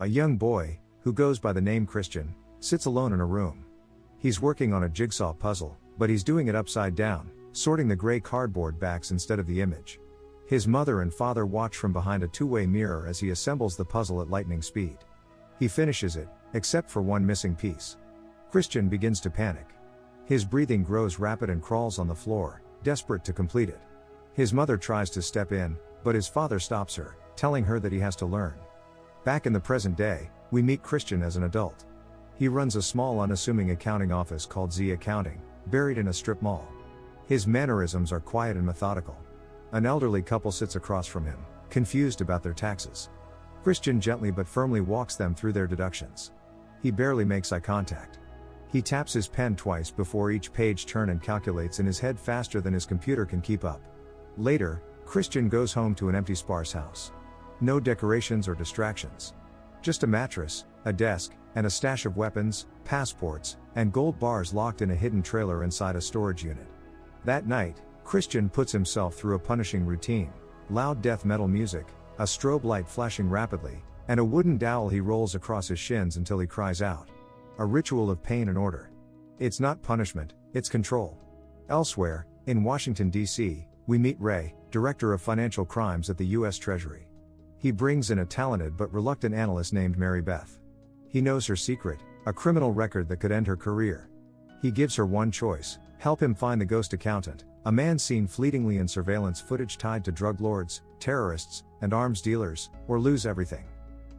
A young boy, who goes by the name Christian, sits alone in a room. He's working on a jigsaw puzzle, but he's doing it upside down, sorting the gray cardboard backs instead of the image. His mother and father watch from behind a two-way mirror as he assembles the puzzle at lightning speed. He finishes it, except for one missing piece. Christian begins to panic. His breathing grows rapid and crawls on the floor, desperate to complete it. His mother tries to step in, but his father stops her, telling her that he has to learn. Back in the present day, we meet Christian as an adult. He runs a small unassuming accounting office called Z Accounting, buried in a strip mall. His mannerisms are quiet and methodical. An elderly couple sits across from him, confused about their taxes. Christian gently but firmly walks them through their deductions. He barely makes eye contact. He taps his pen twice before each page turn and calculates in his head faster than his computer can keep up. Later, Christian goes home to an empty sparse house. No decorations or distractions. Just a mattress, a desk, and a stash of weapons, passports, and gold bars locked in a hidden trailer inside a storage unit. That night, Christian puts himself through a punishing routine: loud death metal music, a strobe light flashing rapidly, and a wooden dowel he rolls across his shins until he cries out. A ritual of pain and order. It's not punishment, it's control. Elsewhere, in Washington, D.C., we meet Ray, Director of Financial Crimes at the U.S. Treasury. He brings in a talented but reluctant analyst named Mary Beth. He knows her secret, a criminal record that could end her career. He gives her one choice: help him find the ghost accountant, a man seen fleetingly in surveillance footage tied to drug lords, terrorists, and arms dealers, or lose everything.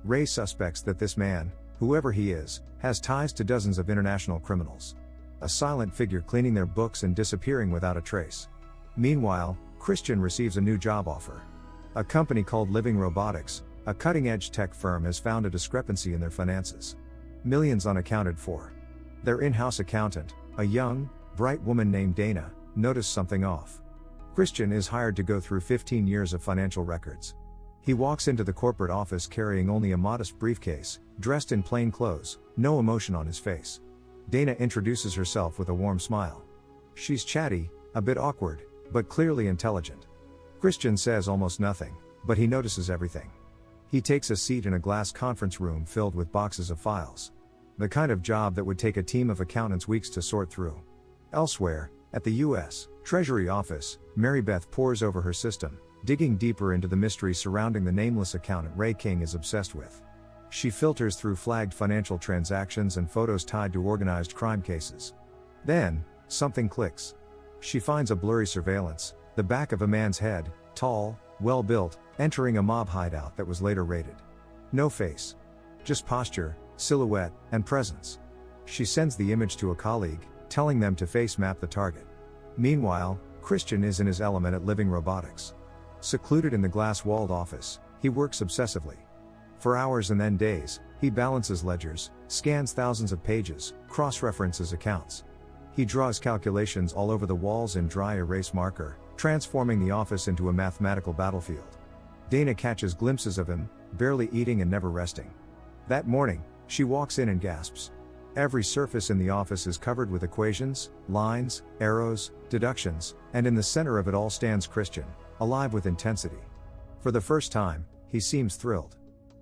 Ray suspects that this man, whoever he is, has ties to dozens of international criminals. A silent figure cleaning their books and disappearing without a trace. Meanwhile, Christian receives a new job offer. A company called Living Robotics, a cutting-edge tech firm, has found a discrepancy in their finances. Millions unaccounted for. Their in-house accountant, a young, bright woman named Dana, noticed something off. Christian is hired to go through 15 years of financial records. He walks into the corporate office carrying only a modest briefcase, dressed in plain clothes, no emotion on his face. Dana introduces herself with a warm smile. She's chatty, a bit awkward, but clearly intelligent. Christian says almost nothing, but he notices everything. He takes a seat in a glass conference room filled with boxes of files. The kind of job that would take a team of accountants weeks to sort through. Elsewhere, at the U.S. Treasury office, Mary Beth pores over her system, digging deeper into the mystery surrounding the nameless accountant Ray King is obsessed with. She filters through flagged financial transactions and photos tied to organized crime cases. Then, something clicks. She finds a blurry surveillance, the back of a man's head, tall, well-built, entering a mob hideout that was later raided. No face. Just posture, silhouette, and presence. She sends the image to a colleague, telling them to face map the target. Meanwhile, Christian is in his element at Living Robotics. Secluded in the glass-walled office, he works obsessively. For hours and then days, he balances ledgers, scans thousands of pages, cross-references accounts. He draws calculations all over the walls in dry erase marker, transforming the office into a mathematical battlefield. Dana catches glimpses of him, barely eating and never resting. That morning, she walks in and gasps. Every surface in the office is covered with equations, lines, arrows, deductions, and in the center of it all stands Christian, alive with intensity. For the first time, he seems thrilled.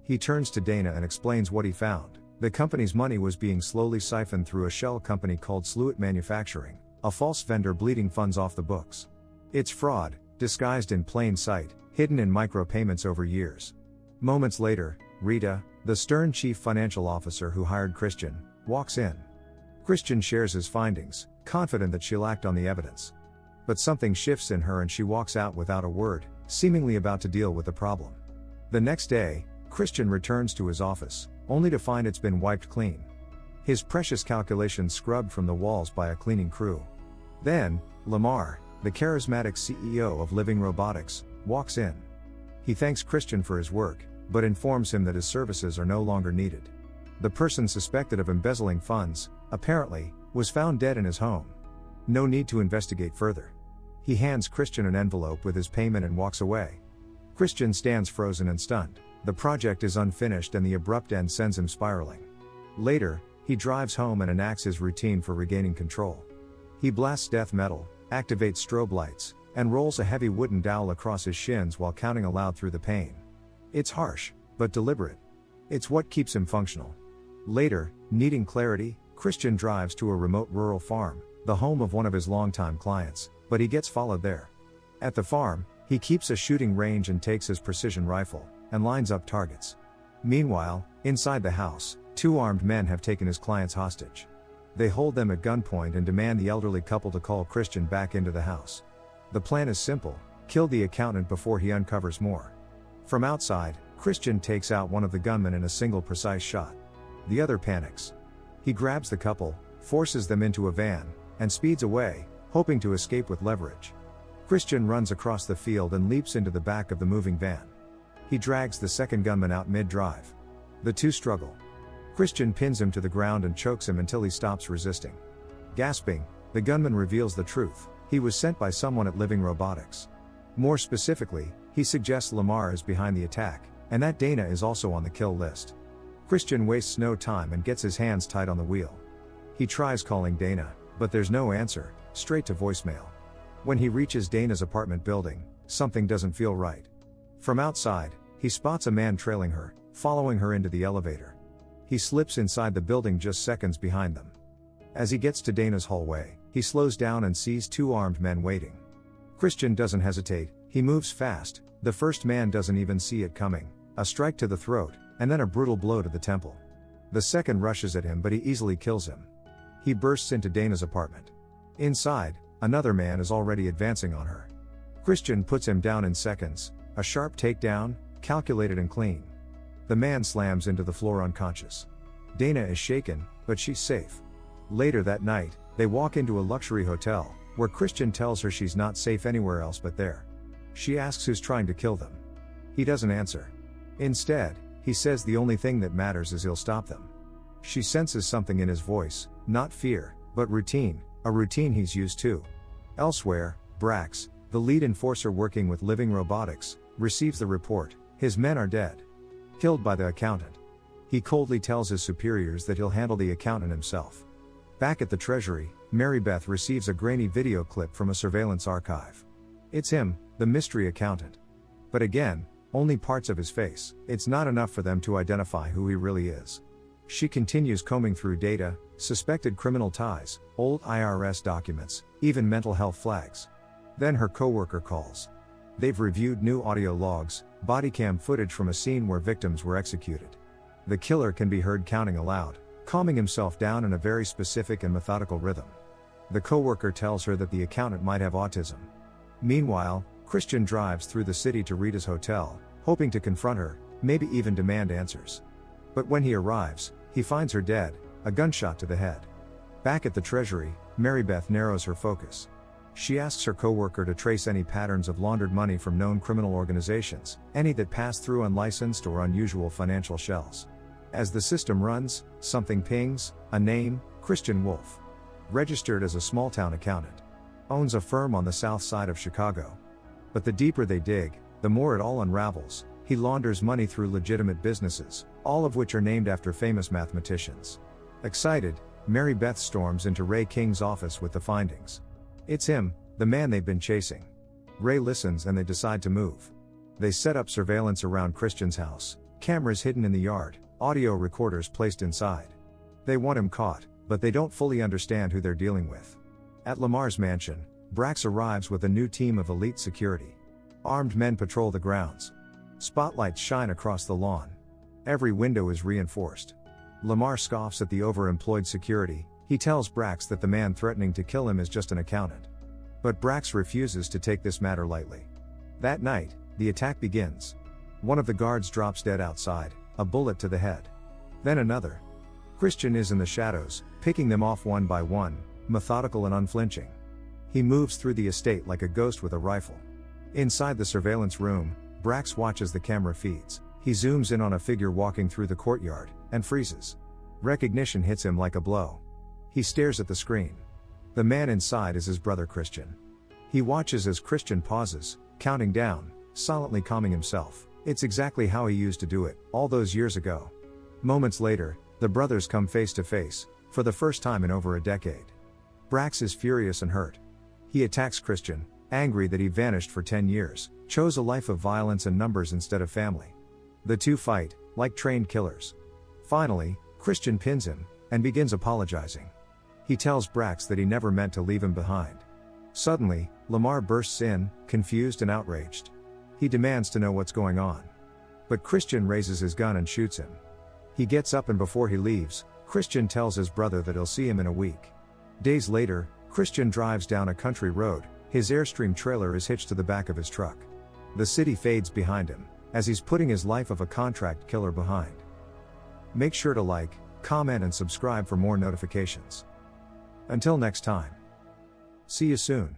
He turns to Dana and explains what he found. The company's money was being slowly siphoned through a shell company called Sluit Manufacturing, a false vendor bleeding funds off the books. It's fraud, disguised in plain sight, hidden in micropayments over years. Moments later, Rita, the stern chief financial officer who hired Christian, walks in. Christian shares his findings, confident that she'll act on the evidence. But something shifts in her and she walks out without a word, seemingly about to deal with the problem. The next day, Christian returns to his office, only to find it's been wiped clean. His precious calculations scrubbed from the walls by a cleaning crew. Then, Lamar, the charismatic CEO of Living Robotics, walks in. He thanks Christian for his work, but informs him that his services are no longer needed. The person suspected of embezzling funds, apparently, was found dead in his home. No need to investigate further. He hands Christian an envelope with his payment and walks away. Christian stands frozen and stunned. The project is unfinished and the abrupt end sends him spiraling. Later, he drives home and enacts his routine for regaining control. He blasts death metal, activates strobe lights, and rolls a heavy wooden dowel across his shins while counting aloud through the pain. It's harsh, but deliberate. It's what keeps him functional. Later, needing clarity, Christian drives to a remote rural farm, the home of one of his longtime clients, but he gets followed there. At the farm, he keeps a shooting range and takes his precision rifle, and lines up targets. Meanwhile, inside the house, 2 armed men have taken his clients hostage. They hold them at gunpoint and demand the elderly couple to call Christian back into the house. The plan is simple: kill the accountant before he uncovers more. From outside, Christian takes out one of the gunmen in a single precise shot. The other panics. He grabs the couple, forces them into a van, and speeds away, hoping to escape with leverage. Christian runs across the field and leaps into the back of the moving van. He drags the second gunman out mid-drive. The two struggle. Christian pins him to the ground and chokes him until he stops resisting. Gasping, the gunman reveals the truth: he was sent by someone at Living Robotics. More specifically, he suggests Lamar is behind the attack, and that Dana is also on the kill list. Christian wastes no time and gets his hands tied on the wheel. He tries calling Dana, but there's no answer, straight to voicemail. When he reaches Dana's apartment building, something doesn't feel right. From outside, he spots a man trailing her, following her into the elevator. He slips inside the building just seconds behind them. As he gets to Dana's hallway, he slows down and sees 2 armed men waiting. Christian doesn't hesitate, he moves fast. The first man doesn't even see it coming: a strike to the throat, and then a brutal blow to the temple. The second rushes at him, but he easily kills him. He bursts into Dana's apartment. Inside, another man is already advancing on her. Christian puts him down in seconds, a sharp takedown, calculated and clean. The man slams into the floor unconscious. Dana is shaken, but she's safe. Later that night, they walk into a luxury hotel, where Christian tells her she's not safe anywhere else but there. She asks who's trying to kill them. He doesn't answer. Instead, he says the only thing that matters is he'll stop them. She senses something in his voice, not fear, but routine, a routine he's used to. Elsewhere, Brax, the lead enforcer working with Living Robotics, receives the report: his men are dead. Killed by the accountant. He coldly tells his superiors that he'll handle the accountant himself. Back at the Treasury, Mary Beth receives a grainy video clip from a surveillance archive. It's him, the mystery accountant. But again, only parts of his face. It's not enough for them to identify who he really is. She continues combing through data, suspected criminal ties, old IRS documents, even mental health flags. Then her coworker calls. They've reviewed new audio logs, bodycam footage from a scene where victims were executed. The killer can be heard counting aloud, calming himself down in a very specific and methodical rhythm. The coworker tells her that the accountant might have autism. Meanwhile, Christian drives through the city to Rita's hotel, hoping to confront her, maybe even demand answers. But when he arrives, he finds her dead, a gunshot to the head. Back at the Treasury, Mary Beth narrows her focus. She asks her coworker to trace any patterns of laundered money from known criminal organizations, any that pass through unlicensed or unusual financial shells. As the system runs, something pings: a name: Christian Wolf. Registered as a small-town accountant. Owns a firm on the south side of Chicago. But the deeper they dig, the more it all unravels. He launders money through legitimate businesses, all of which are named after famous mathematicians. Excited, Mary Beth storms into Ray King's office with the findings. It's him, the man they've been chasing. Ray listens and they decide to move. They set up surveillance around Christian's house, cameras hidden in the yard, audio recorders placed inside. They want him caught, but they don't fully understand who they're dealing with. At Lamar's mansion, Brax arrives with a new team of elite security. Armed men patrol the grounds. Spotlights shine across the lawn. Every window is reinforced. Lamar scoffs at the overemployed security. He tells Brax that the man threatening to kill him is just an accountant. But Brax refuses to take this matter lightly. That night, the attack begins. One of the guards drops dead outside, a bullet to the head. Then another. Christian is in the shadows, picking them off one by one, methodical and unflinching. He moves through the estate like a ghost with a rifle. Inside the surveillance room, Brax watches the camera feeds. He zooms in on a figure walking through the courtyard, and freezes. Recognition hits him like a blow. He stares at the screen. The man inside is his brother Christian. He watches as Christian pauses, counting down, silently calming himself. It's exactly how he used to do it, all those years ago. Moments later, the brothers come face to face, for the first time in over a decade. Brax is furious and hurt. He attacks Christian, angry that he vanished for 10 years, chose a life of violence and numbers instead of family. The two fight, like trained killers. Finally, Christian pins him, and begins apologizing. He tells Brax that he never meant to leave him behind. Suddenly, Lamar bursts in, confused and outraged. He demands to know what's going on. But Christian raises his gun and shoots him. He gets up, and before he leaves, Christian tells his brother that he'll see him in a week. Days later, Christian drives down a country road. His Airstream trailer is hitched to the back of his truck. The city fades behind him, as he's putting his life of a contract killer behind. Make sure to like, comment and subscribe for more notifications. Until next time. See you soon.